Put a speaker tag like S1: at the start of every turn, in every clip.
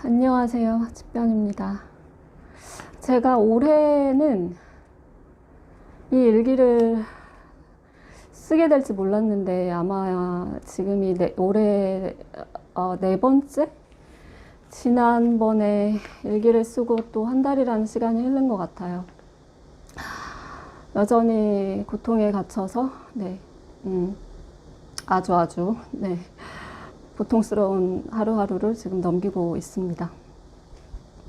S1: 안녕하세요. 집변입니다. 제가 올해는 이 일기를 쓰게 될지 몰랐는데 아마 지금이 올해 네 번째? 지난번에 일기를 쓰고 또 한 달이라는 시간이 흐른 것 같아요. 여전히 고통에 갇혀서 아주 고통스러운 하루하루를 지금 넘기고 있습니다.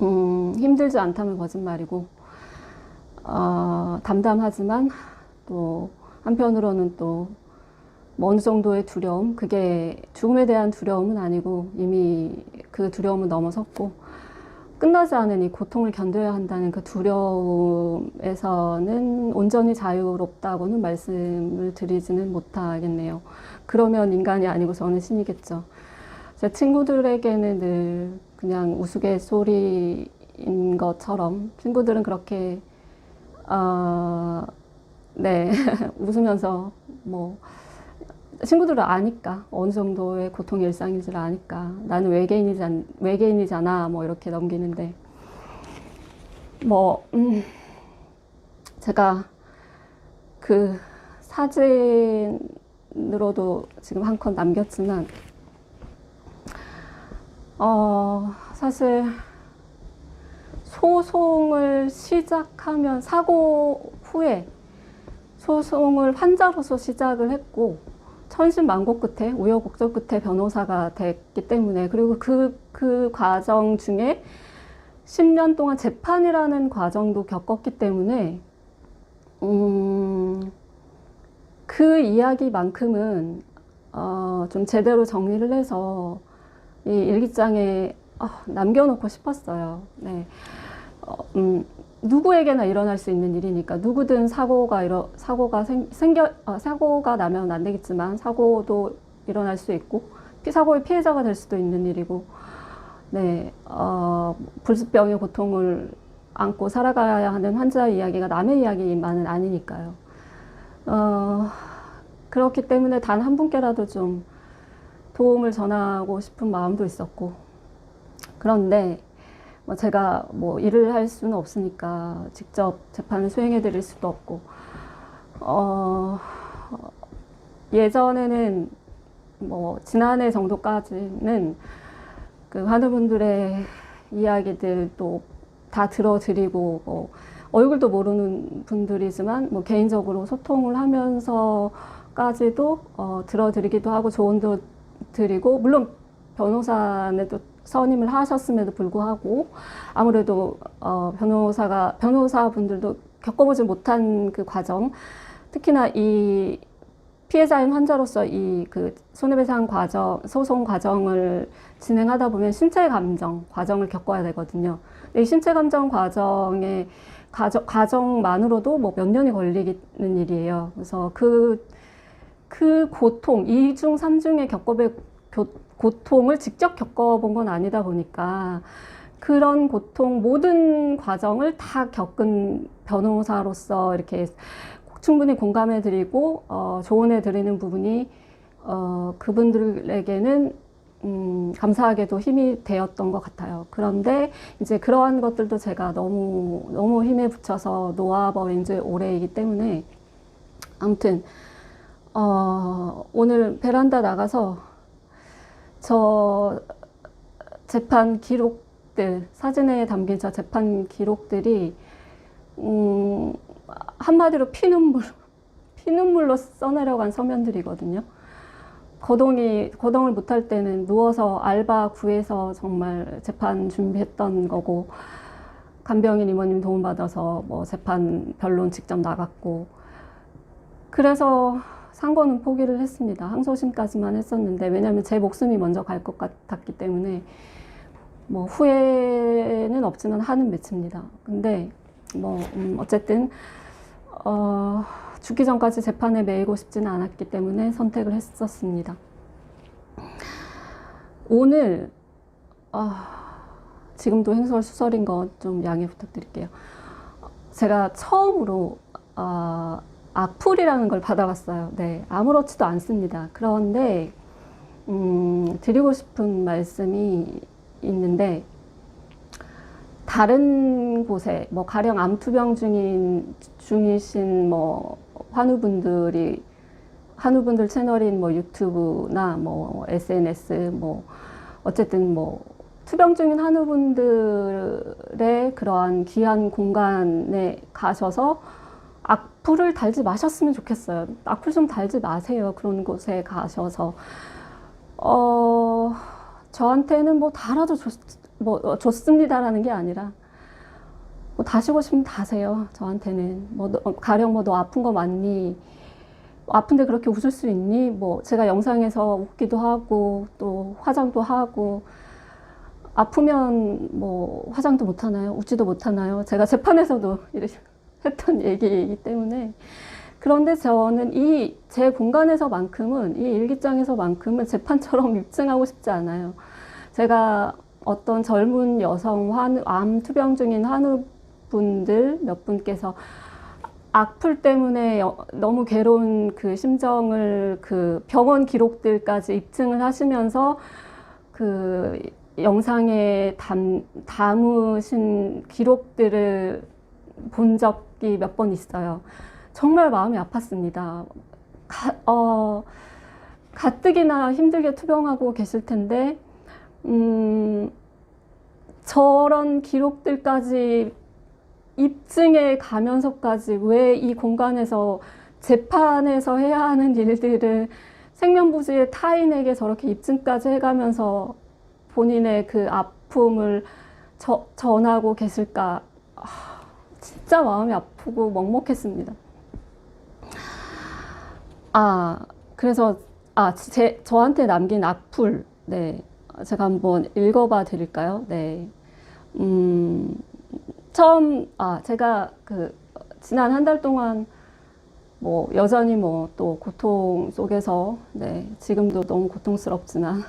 S1: 힘들지 않다면 거짓말이고 담담하지만 또 한편으로는 또 어느 정도의 두려움, 그게 죽음에 대한 두려움은 아니고 이미 그 두려움은 넘어섰고 끝나지 않은 이 고통을 견뎌야 한다는 그 두려움에서는 온전히 자유롭다고는 말씀을 드리지는 못하겠네요. 그러면 인간이 아니고 저는 신이겠죠. 제 친구들에게는 늘 그냥 우스갯소리인 것처럼 친구들은 그렇게 웃으면서 친구들은 아니까 어느 정도의 고통의 일상인지를 아니까 나는 외계인이잖아 이렇게 넘기는데 제가 그 사진으로도 지금 한 컷 남겼지만 사실 소송을 시작하면 사고 후에 소송을 환자로서 시작을 했고 천신만고 끝에 우여곡절 끝에 변호사가 됐기 때문에 그리고 그 과정 중에 10년 동안 재판이라는 과정도 겪었기 때문에 그 이야기만큼은 좀 제대로 정리를 해서 이 일기장에 남겨놓고 싶었어요. 누구에게나 일어날 수 있는 일이니까 누구든 사고가 나면 안 되겠지만 사고도 일어날 수 있고 사고의 피해자가 될 수도 있는 일이고 불수병의 고통을 안고 살아가야 하는 환자의 이야기가 남의 이야기만은 아니니까요. 그렇기 때문에 단 한 분께라도 좀 도움을 전하고 싶은 마음도 있었고 그런데 제가 일을 할 수는 없으니까 직접 재판을 수행해 드릴 수도 없고 예전에는 지난해 정도까지는 그 환우분들의 이야기들도 다 들어드리고 얼굴도 모르는 분들이지만 개인적으로 소통을 하면서까지도 들어드리기도 하고 조언도 드리고 물론 변호사는 또 선임을 하셨음에도 불구하고 아무래도 변호사분들도 겪어보지 못한 그 과정, 특히나 이 피해자인 환자로서 이 그 손해배상 과정, 소송 과정을 진행하다 보면 신체 감정 과정을 겪어야 되거든요. 이 신체 감정 과정만으로도 몇 년이 걸리는 일이에요. 그래서 그 고통, 2중, 3중의 고통을 직접 겪어본 건 아니다 보니까 그런 고통, 모든 과정을 다 겪은 변호사로서 이렇게 충분히 공감해 드리고 조언해 드리는 부분이 그분들에게는 감사하게도 힘이 되었던 것 같아요. 그런데 이제 그러한 것들도 제가 너무 힘에 붙여서 놓아버린 지 오래이기 때문에 아무튼 오늘 베란다 나가서 저 재판 기록들, 사진에 담긴 저 재판 기록들이 한마디로 피눈물로 써내려간 서면들이거든요. 거동을 못할 때는 누워서 알바 구해서 정말 재판 준비했던 거고 간병인 이모님 도움받아서 재판 변론 직접 나갔고 그래서 상고는 포기를 했습니다. 항소심까지만 했었는데 왜냐하면 제 목숨이 먼저 갈 것 같았기 때문에 후회는 없지만 하는 매치입니다. 근데 어쨌든 죽기 전까지 재판에 매이고 싶지는 않았기 때문에 선택을 했었습니다. 오늘 지금도 횡설수설인 것 좀 양해 부탁드릴게요. 제가 처음으로 악플이라는 걸 받아봤어요. 아무렇지도 않습니다. 그런데 드리고 싶은 말씀이 있는데, 다른 곳에 뭐 가령 암투병 중이신 뭐 한우분들 채널인 뭐 유튜브나 뭐 SNS 뭐 어쨌든 뭐 투병 중인 한우분들의 그러한 귀한 공간에 가셔서 악플을 달지 마셨으면 좋겠어요. 악플 좀 달지 마세요. 그런 곳에 가셔서. 저한테는 뭐 달아도 좋습니다라는 게 아니라, 뭐 다시고 싶으면 다세요. 저한테는. 가령 뭐 너 아픈 거 맞니? 아픈데 그렇게 웃을 수 있니? 뭐 제가 영상에서 웃기도 하고 또 화장도 하고, 아프면 뭐 화장도 못 하나요? 웃지도 못 하나요? 제가 재판에서도 했던 얘기이기 때문에. 그런데 저는 제 공간에서만큼은, 이 일기장에서만큼은 재판처럼 입증하고 싶지 않아요. 제가 어떤 젊은 여성 암 투병 중인 환우분들 몇 분께서 악플 때문에 너무 괴로운 그 심정을 그 병원 기록들까지 입증을 하시면서 그 영상에 담으신 기록들을 본 적이 몇 번 있어요. 정말 마음이 아팠습니다. 가뜩이나 힘들게 투병하고 계실 텐데, 저런 기록들까지 입증해 가면서까지 왜 이 공간에서 재판에서 해야 하는 일들을 생명부지의 타인에게 저렇게 입증까지 해가면서 본인의 그 아픔을 전하고 계실까. 진짜 마음이 아프고 먹먹했습니다. 그래서 저한테 남긴 악플, 네, 제가 한번 읽어봐 드릴까요? 네. 제가 지난 한 달 동안 뭐 여전히 뭐 또 고통 속에서, 네, 지금도 너무 고통스럽지만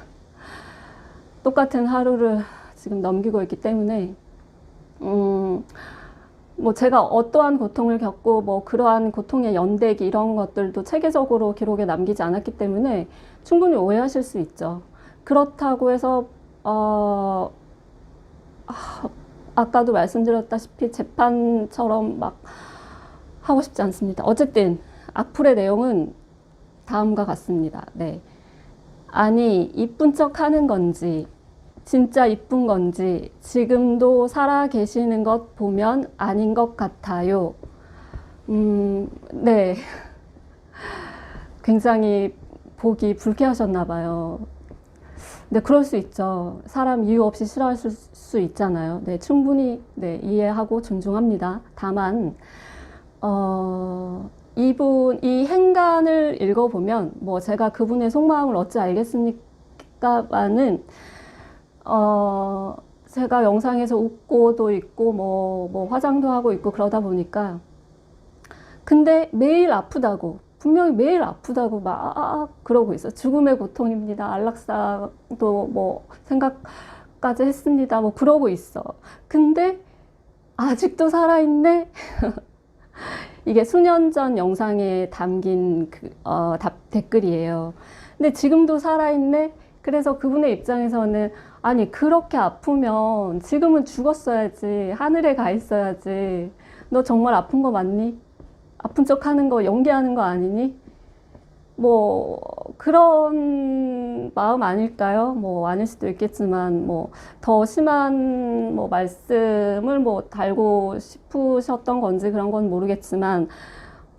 S1: 똑같은 하루를 지금 넘기고 있기 때문에, 뭐 제가 어떠한 고통을 겪고 뭐 그러한 고통의 연대기 이런 것들도 체계적으로 기록에 남기지 않았기 때문에 충분히 오해하실 수 있죠. 그렇다고 해서 아까도 말씀드렸다시피 재판처럼 막 하고 싶지 않습니다. 어쨌든 악플의 내용은 다음과 같습니다. 네. 아니, 이쁜 척 하는 건지 진짜 이쁜 건지 지금도 살아 계시는 것 보면 아닌 것 같아요. 네. 굉장히 보기 불쾌하셨나 봐요. 네, 그럴 수 있죠. 사람 이유 없이 싫어할 수 있잖아요. 네, 충분히, 네, 이해하고 존중합니다. 다만, 이 행간을 읽어보면, 뭐, 제가 그분의 속마음을 어찌 알겠습니까만은, 제가 영상에서 웃고도 있고, 뭐, 화장도 하고 있고, 그러다 보니까. 근데 매일 아프다고, 분명히 매일 아프다고 막 그러고 있어. 죽음의 고통입니다. 안락사도 뭐 생각까지 했습니다. 뭐 그러고 있어. 근데 아직도 살아있네? 이게 수년 전 영상에 담긴 댓글이에요. 근데 지금도 살아있네? 그래서 그분의 입장에서는, 아니, 그렇게 아프면 지금은 죽었어야지. 하늘에 가 있어야지. 너 정말 아픈 거 맞니? 아픈 척 하는 거, 연기하는 거 아니니? 뭐, 그런 마음 아닐까요? 뭐, 아닐 수도 있겠지만, 뭐, 더 심한, 뭐, 말씀을 뭐, 달고 싶으셨던 건지 그런 건 모르겠지만,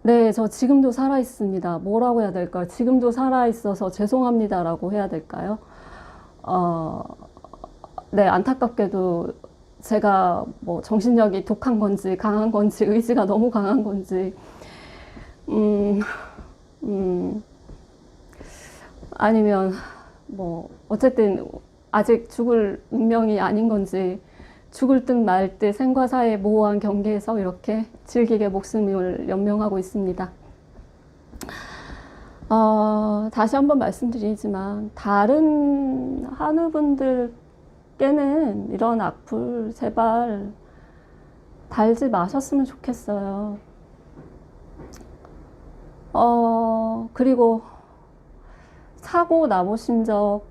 S1: 네, 저 지금도 살아있습니다. 뭐라고 해야 될까요? 지금도 살아있어서 죄송합니다라고 해야 될까요? 네, 안타깝게도 제가 뭐 정신력이 독한 건지 강한 건지 의지가 너무 강한 건지 아니면 뭐 어쨌든 아직 죽을 운명이 아닌 건지 죽을 듯 말 듯 생과 사의 모호한 경계에서 이렇게 질기게 목숨을 연명하고 있습니다. 다시 한번 말씀드리지만 다른 한우분들께는 이런 악플 제발 달지 마셨으면 좋겠어요. 그리고 사고 나서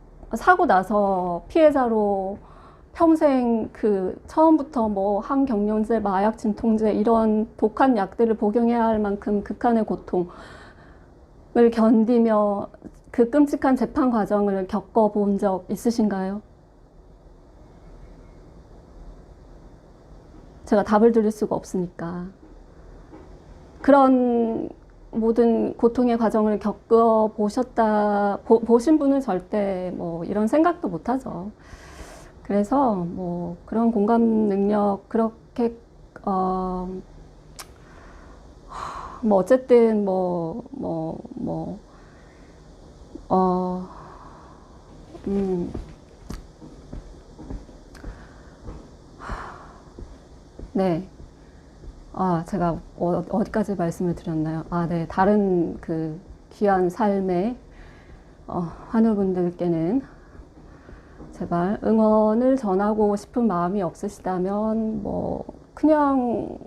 S1: 피해자로 평생 그 처음부터 뭐 항경련제, 마약 진통제 이런 독한 약들을 복용해야 할 만큼 극한의 고통을 견디며 그 끔찍한 재판 과정을 겪어본 적 있으신가요? 제가 답을 드릴 수가 없으니까. 그런 모든 고통의 과정을 보신 분은 절대 뭐 이런 생각도 못 하죠. 그래서 뭐 그런 공감 능력, 그렇게, 뭐 어쨌든 네. 제가 어디까지 말씀을 드렸나요? 네. 다른 그 귀한 삶의 환우분들께는 제발 응원을 전하고 싶은 마음이 없으시다면 뭐 그냥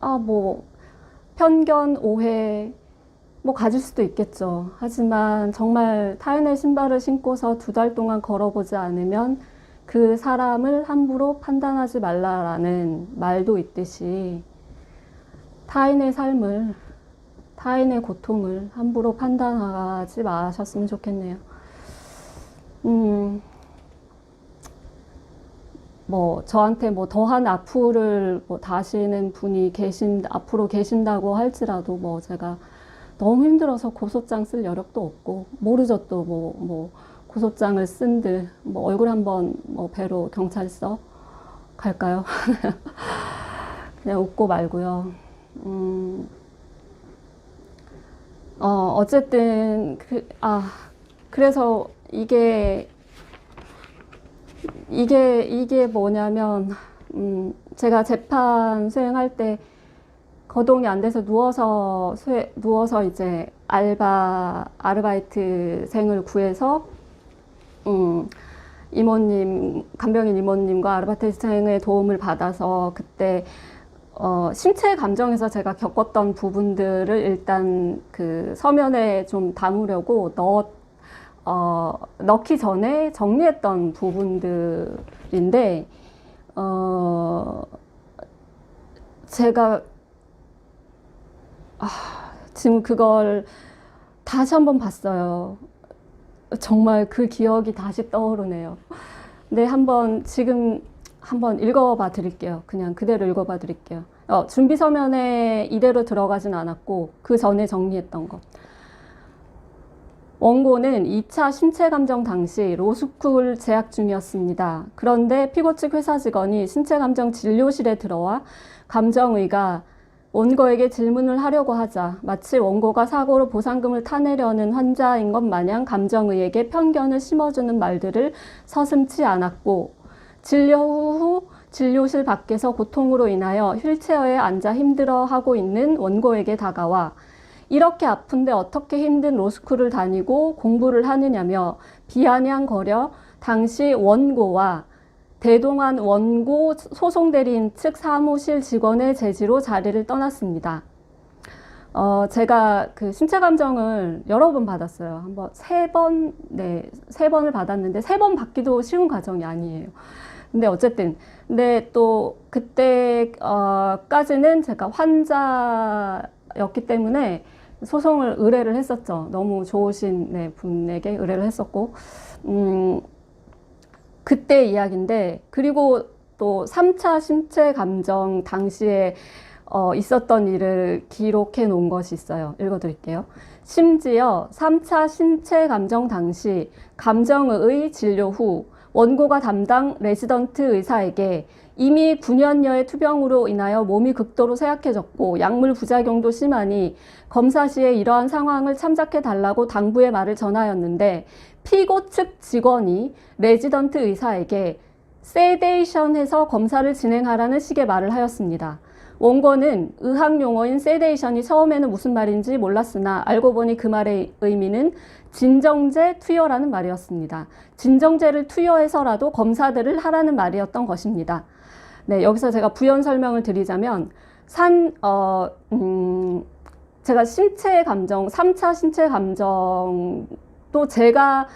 S1: 뭐 편견, 오해 뭐 가질 수도 있겠죠. 하지만 정말 타인의 신발을 신고서 2달 동안 걸어보지 않으면 그 사람을 함부로 판단하지 말라라는 말도 있듯이 타인의 삶을, 타인의 고통을 함부로 판단하지 마셨으면 좋겠네요. 뭐 저한테 뭐 더한 악플을 뭐 다시는 분이 앞으로 계신다고 할지라도 뭐 제가 너무 힘들어서 고소장 쓸 여력도 없고, 모르죠. 또 뭐 고소장을 쓴들 뭐 얼굴 한번 뭐 뵈러 경찰서 갈까요? 그냥 웃고 말고요. 어쨌든 그래서 이게 뭐냐면, 제가 재판 수행할 때 거동이 안 돼서 누워서 이제 아르바이트생을 구해서, 간병인 이모님과 아르바이트생의 도움을 받아서 그때, 신체 감정에서 제가 겪었던 부분들을 일단 그 서면에 좀 담으려고 넣기 전에 정리했던 부분들인데, 제가, 지금 그걸 다시 한번 봤어요. 정말 그 기억이 다시 떠오르네요. 네, 지금 한번 읽어봐 드릴게요. 그냥 그대로 읽어봐 드릴게요. 준비 서면에 이대로 들어가진 않았고, 그 전에 정리했던 거. 원고는 2차 신체 감정 당시 로스쿨 재학 중이었습니다. 그런데 피고 측 회사 직원이 신체 감정 진료실에 들어와 감정의가 원고에게 질문을 하려고 하자 마치 원고가 사고로 보상금을 타내려는 환자인 것 마냥 감정의에게 편견을 심어주는 말들을 서슴지 않았고, 진료 후 진료실 밖에서 고통으로 인하여 휠체어에 앉아 힘들어하고 있는 원고에게 다가와 이렇게 아픈데 어떻게 힘든 로스쿨을 다니고 공부를 하느냐며 비아냥거려 당시 원고와 대동한 원고 소송대리인 측 사무실 직원의 제지로 자리를 떠났습니다. 제가 그 신체 감정을 여러 번 받았어요. 세 번을 받았는데 3번 받기도 쉬운 과정이 아니에요. 근데 어쨌든, 근데 또 그때까지는 제가 환자였기 때문에 소송을 의뢰를 했었죠. 너무 좋으신 분에게 의뢰를 했었고, 그때 이야기인데, 그리고 또 3차 신체 감정 당시에 있었던 일을 기록해 놓은 것이 있어요. 읽어드릴게요. 심지어 3차 신체 감정 당시 감정의 진료 후 원고가 담당 레지던트 의사에게 이미 9년여의 투병으로 인하여 몸이 극도로 쇠약해졌고 약물 부작용도 심하니 검사 시에 이러한 상황을 참작해 달라고 당부의 말을 전하였는데, 피고 측 직원이 레지던트 의사에게 세데이션해서 검사를 진행하라는 식의 말을 하였습니다. 원고는 의학 용어인 세데이션이 처음에는 무슨 말인지 몰랐으나 알고 보니 그 말의 의미는 진정제 투여라는 말이었습니다. 진정제를 투여해서라도 검사들을 하라는 말이었던 것입니다. 네, 여기서 제가 부연 설명을 드리자면, 제가 신체 감정, 3차 신체 감정도 제가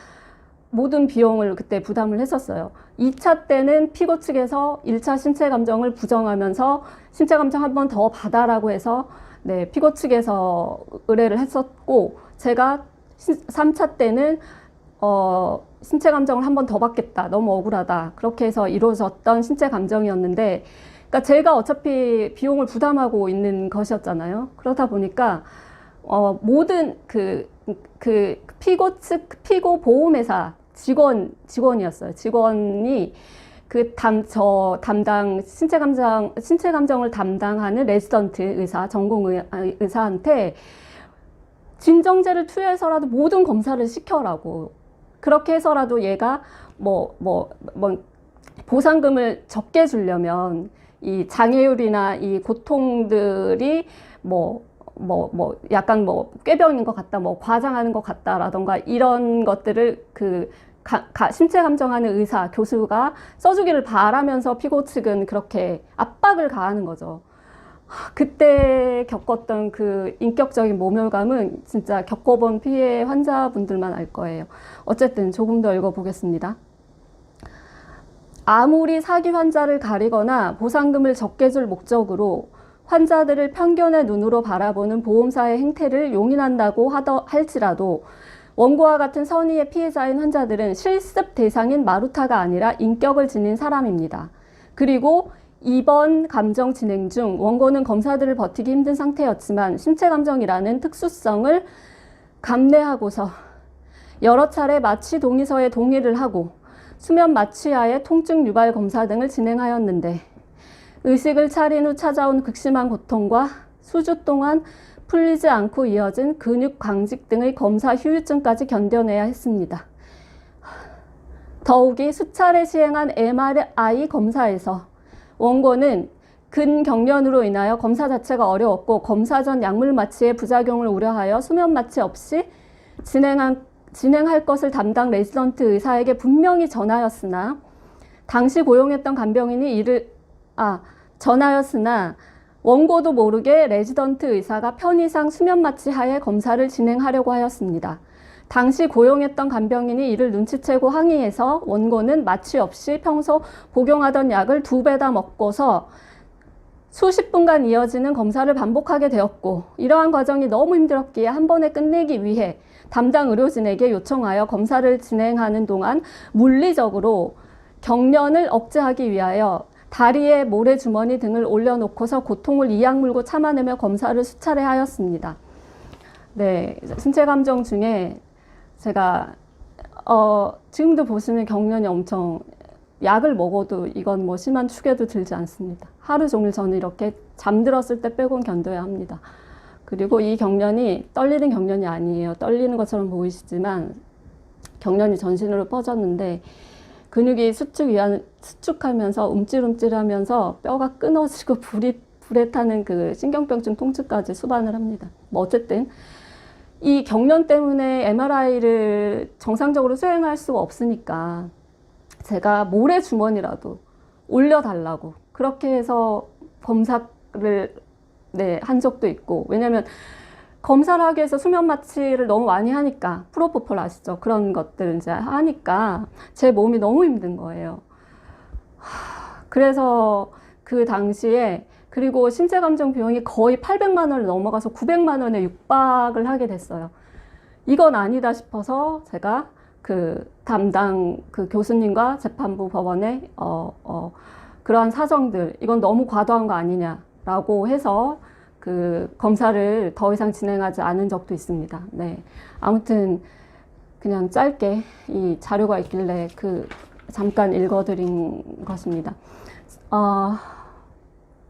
S1: 모든 비용을 그때 부담을 했었어요. 2차 때는 피고 측에서 1차 신체 감정을 부정하면서 신체 감정 한 번 더 받아라고 해서 네, 피고 측에서 의뢰를 했었고, 제가 3차 때는 신체 감정을 한 번 더 받겠다. 너무 억울하다. 그렇게 해서 이루어졌던 신체 감정이었는데, 그러니까 제가 어차피 비용을 부담하고 있는 것이었잖아요. 그러다 보니까 모든 피고 측 피고 보험회사 직원이었어요. 직원이 저 담당 신체 감정을 담당하는 레지던트 의사, 전공 의사한테 진정제를 투여해서라도 모든 검사를 시켜라고. 그렇게 해서라도 얘가 보상금을 적게 주려면 이 장애율이나 이 고통들이 약간 꾀병인 것 같다, 과장하는 것 같다라던가 이런 것들을 신체 감정하는 의사, 교수가 써주기를 바라면서 피고 측은 그렇게 압박을 가하는 거죠. 그때 겪었던 그 인격적인 모멸감은 진짜 겪어본 피해 환자분들만 알 거예요. 어쨌든 조금 더 읽어보겠습니다. 아무리 사기 환자를 가리거나 보상금을 적게 줄 목적으로 환자들을 편견의 눈으로 바라보는 보험사의 행태를 용인한다고 할지라도 원고와 같은 선의의 피해자인 환자들은 실습 대상인 마루타가 아니라 인격을 지닌 사람입니다. 그리고 이번 감정 진행 중 원고는 검사들을 버티기 힘든 상태였지만 신체 감정이라는 특수성을 감내하고서 여러 차례 마취 동의서에 동의를 하고 수면 마취하에 통증 유발 검사 등을 진행하였는데 의식을 차린 후 찾아온 극심한 고통과 수주 동안 풀리지 않고 이어진 근육 강직 등의 검사 후유증까지 견뎌내야 했습니다. 더욱이 수차례 시행한 MRI 검사에서 원고는 근경련으로 인하여 검사 자체가 어려웠고 검사 전 약물 마취의 부작용을 우려하여 수면 마취 없이 진행할 것을 담당 레지던트 의사에게 분명히 전하였으나 당시 고용했던 간병인이 전하였으나 원고도 모르게 레지던트 의사가 편의상 수면 마취하에 검사를 진행하려고 하였습니다. 당시 고용했던 간병인이 이를 눈치채고 항의해서 원고는 마취 없이 평소 복용하던 약을 2배다 먹고서 수십 분간 이어지는 검사를 반복하게 되었고 이러한 과정이 너무 힘들었기에 한 번에 끝내기 위해 담당 의료진에게 요청하여 검사를 진행하는 동안 물리적으로 경련을 억제하기 위하여 다리에 모래주머니 등을 올려놓고서 고통을 이악물고 참아내며 검사를 수차례 하였습니다. 네, 신체 감정 중에 제가 지금도 보시면 경련이 엄청 약을 먹어도 이건 심한 축에도 들지 않습니다. 하루 종일 저는 이렇게 잠들었을 때 빼곤 견뎌야 합니다. 그리고 이 경련이 떨리는 경련이 아니에요. 떨리는 것처럼 보이시지만 경련이 전신으로 퍼졌는데 근육이 수축하면서 움찔움찔하면서 뼈가 끊어지고 불에 타는 그 신경병증 통증까지 수반을 합니다. 어쨌든 이 경련 때문에 MRI를 정상적으로 수행할 수가 없으니까 제가 모래주머니라도 올려달라고 그렇게 해서 검사를 한 적도 있고, 왜냐면 검사를 하기 위해서 수면 마취를 너무 많이 하니까, 프로포폴 아시죠? 그런 것들 이제 하니까 제 몸이 너무 힘든 거예요. 그래서 그 당시에 그리고 신체 감정 비용이 거의 800만 원을 넘어가서 900만 원에 육박을 하게 됐어요. 이건 아니다 싶어서 제가 그 담당 그 교수님과 재판부 법원에 그러한 사정들, 이건 너무 과도한 거 아니냐라고 해서 그 검사를 더 이상 진행하지 않은 적도 있습니다. 네. 아무튼 그냥 짧게 이 자료가 있길래 잠깐 읽어드린 것입니다.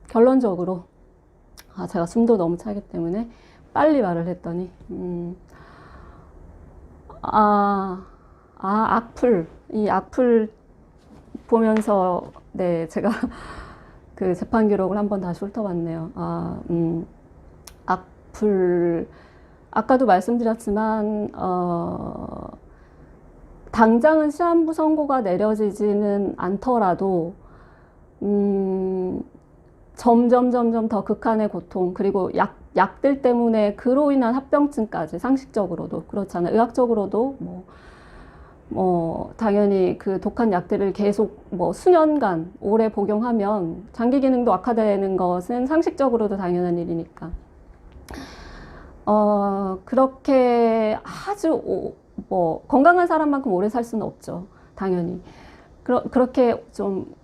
S1: 결론적으로 제가 숨도 너무 차기 때문에 빨리 말을 했더니 악플, 이 악플 보면서 네, 제가 그 재판 기록을 한번 다시 훑어봤네요. 악플, 아까도 말씀드렸지만 당장은 시한부 선고가 내려지지는 않더라도 점점 더 극한의 고통, 그리고 약들 때문에 그로 인한 합병증까지, 상식적으로도 그렇잖아요. 의학적으로도 당연히 그 독한 약들을 계속 수년간 오래 복용하면 장기 기능도 악화되는 것은 상식적으로도 당연한 일이니까. 그렇게 아주 건강한 사람만큼 오래 살 수는 없죠. 당연히. 그렇게 좀,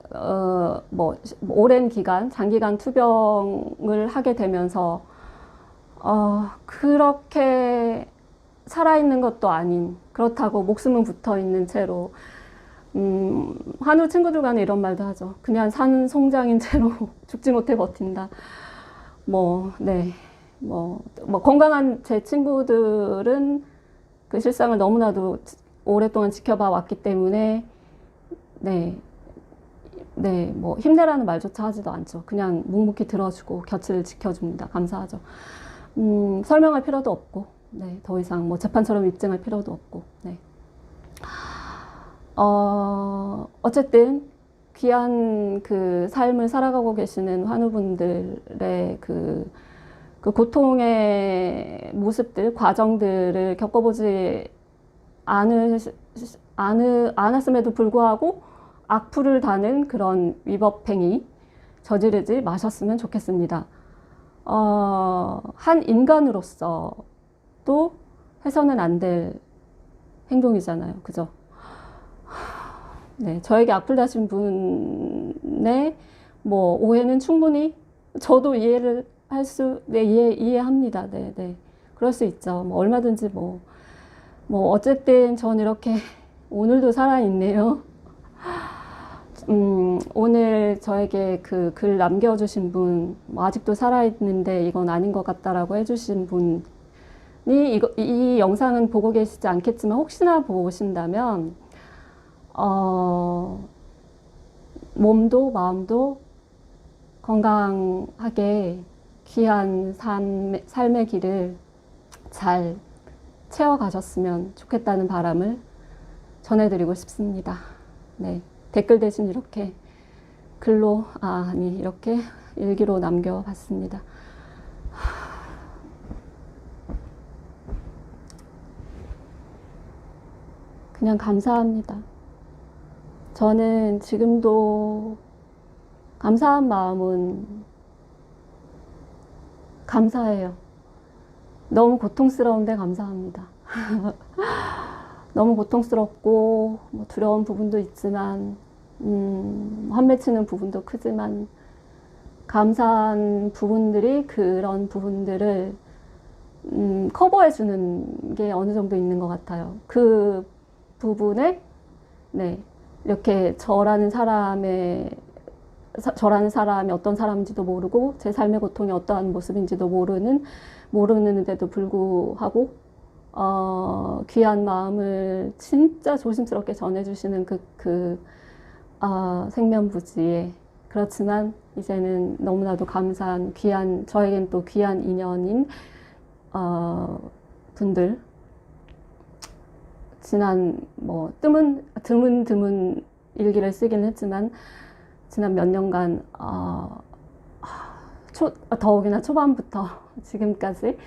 S1: 오랜 기간, 장기간 투병을 하게 되면서, 그렇게 살아있는 것도 아닌, 그렇다고 목숨은 붙어 있는 채로, 한우 친구들 간에 이런 말도 하죠. 그냥 산 송장인 채로 죽지 못해 버틴다. 네. 건강한 제 친구들은 그 실상을 너무나도 오랫동안 지켜봐 왔기 때문에, 힘내라는 말조차 하지도 않죠. 그냥 묵묵히 들어주고 곁을 지켜줍니다. 감사하죠. 설명할 필요도 없고, 더 이상 재판처럼 입증할 필요도 없고, 어쨌든, 귀한 그 삶을 살아가고 계시는 환우분들의 그 고통의 모습들, 과정들을 겪어보지 않았음에도 불구하고 악플을 다는 그런 위법행위 저지르지 마셨으면 좋겠습니다. 한 인간으로서도 해서는 안 될 행동이잖아요. 그죠? 저에게 악플 다신 분의 오해는 충분히 저도 이해를 이해합니다. 그럴 수 있죠. 얼마든지 어쨌든 전 이렇게 오늘도 살아있네요. 오늘 저에게 그 글 남겨주신 분, 아직도 살아있는데 이건 아닌 것 같다라고 해주신 분이 이 영상은 보고 계시지 않겠지만 혹시나 보신다면, 몸도 마음도 건강하게 귀한 삶의 길을 잘 채워가셨으면 좋겠다는 바람을 전해드리고 싶습니다. 댓글 대신 이렇게 글로, 이렇게 일기로 남겨봤습니다. 그냥 감사합니다. 저는 지금도 감사한 마음은 감사해요. 너무 고통스러운데 감사합니다. 너무 고통스럽고 두려운 부분도 있지만 환매치는 부분도 크지만 감사한 부분들이 그런 부분들을 커버해주는 게 어느 정도 있는 것 같아요. 그 부분에 이렇게 저라는 사람이 어떤 사람인지도 모르고 제 삶의 고통이 어떠한 모습인지도 모르는데도 불구하고 귀한 마음을 진짜 조심스럽게 전해주시는 생면부지에, 그렇지만 이제는 너무나도 감사한 저에겐 또 귀한 인연인 분들, 지난 드문 일기를 쓰긴 했지만 지난 몇 년간 더욱이나 초반부터 지금까지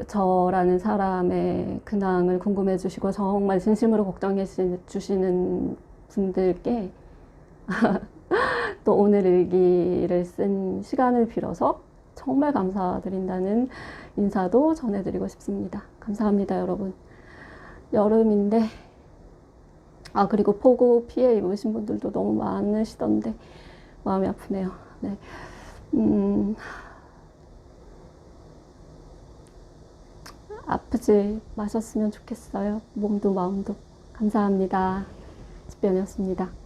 S1: 저라는 사람의 근황을 궁금해 주시고 정말 진심으로 걱정해 주시는 분들께 또 오늘 일기를 쓴 시간을 빌어서 정말 감사드린다는 인사도 전해드리고 싶습니다. 감사합니다, 여러분. 여름인데, 그리고 폭우 피해 입으신 분들도 너무 많으시던데 마음이 아프네요. 아프지 마셨으면 좋겠어요. 몸도 마음도. 감사합니다. 집변이었습니다.